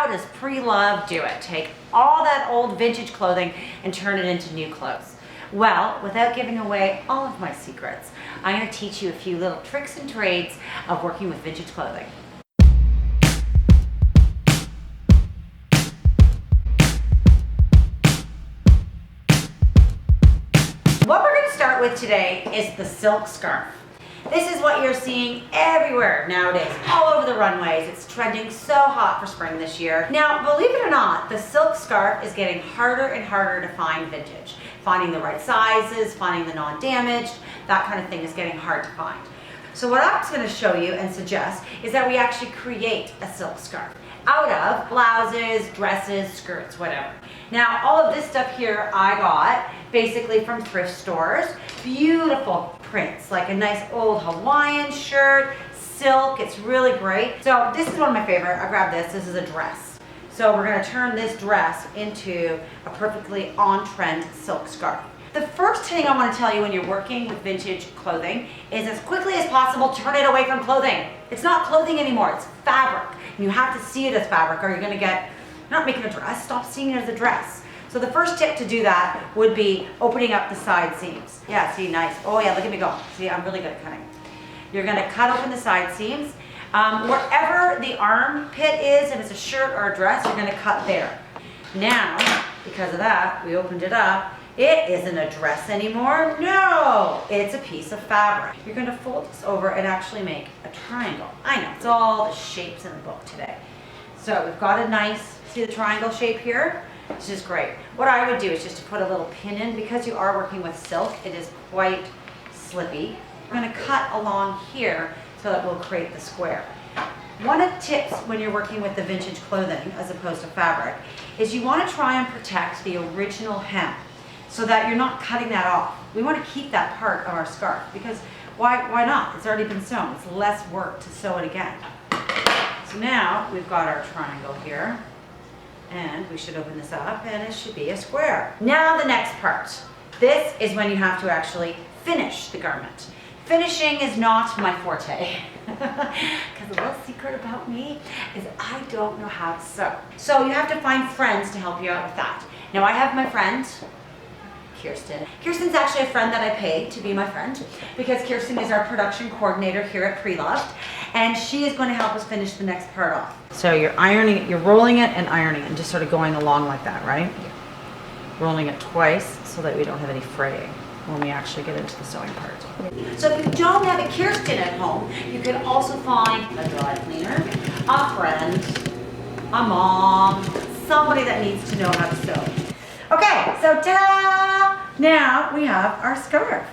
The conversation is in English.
how does pre-love do it? Take all that old vintage clothing and turn it into new clothes. Well, without giving away all of my secrets, I'm going to teach you a few little tricks and trades of working with vintage clothing. What we're going to start with today is the silk scarf. This is what you're seeing everywhere nowadays, all over the runways. It's trending so hot for spring this year. Now, believe it or not, the silk scarf is getting harder and harder to find vintage. Finding the right sizes, finding the non-damaged, that kind of thing is getting hard to find. So what I'm going to show you and suggest is that we actually create a silk scarf out of blouses, dresses, skirts, whatever. Now, all of this stuff here I got basically from thrift stores. Beautiful prints, like a nice old Hawaiian shirt, silk, it's really great. So this is one of my favorite. I grabbed this is a dress. So we're gonna turn this dress into a perfectly on-trend silk scarf. The first thing I wanna tell you when you're working with vintage clothing is as quickly as possible, turn it away from clothing. It's not clothing anymore, it's fabric. And you have to see it as fabric or you're gonna get, you're not making a dress, stop seeing it as a dress. So the first tip to do that would be opening up the side seams. Yeah, see, nice. Oh yeah, look at me go. See, I'm really good at cutting. You're gonna cut open the side seams. Wherever the armpit is, if it's a shirt or a dress, you're gonna cut there. Now, because of that, we opened it up. It isn't a dress anymore. No, it's a piece of fabric. You're gonna fold this over and actually make a triangle. I know, it's all the shapes in the book today. So we've got a nice, see the triangle shape here? It's just great. What I would do is just to put a little pin in, because you are working with silk, it is quite slippy. I'm gonna cut along here so that we'll create the square. One of the tips when you're working with the vintage clothing as opposed to fabric is you wanna try and protect the original hem so that you're not cutting that off. We wanna keep that part of our scarf because why not? It's already been sewn. It's less work to sew it again. So now we've got our triangle here. And we should open this up and it should be a square. Now the next part. This is when you have to actually finish the garment. Finishing is not my forte. Because a little secret about me is I don't know how to sew. So you have to find friends to help you out with that. Now I have my friend, Kirsten. Kirsten's actually a friend that I paid to be my friend because Kirsten is our production coordinator here at Pre-Loved and she is going to help us finish the next part off. So you're ironing it, you're rolling it and ironing it and just sort of going along like that, right? Rolling it twice so that we don't have any fraying when we actually get into the sewing part. So if you don't have a Kirsten at home, you can also find a dry cleaner, a friend, a mom, somebody that needs to know how to sew. Okay, so ta-da! Now we have our scarf.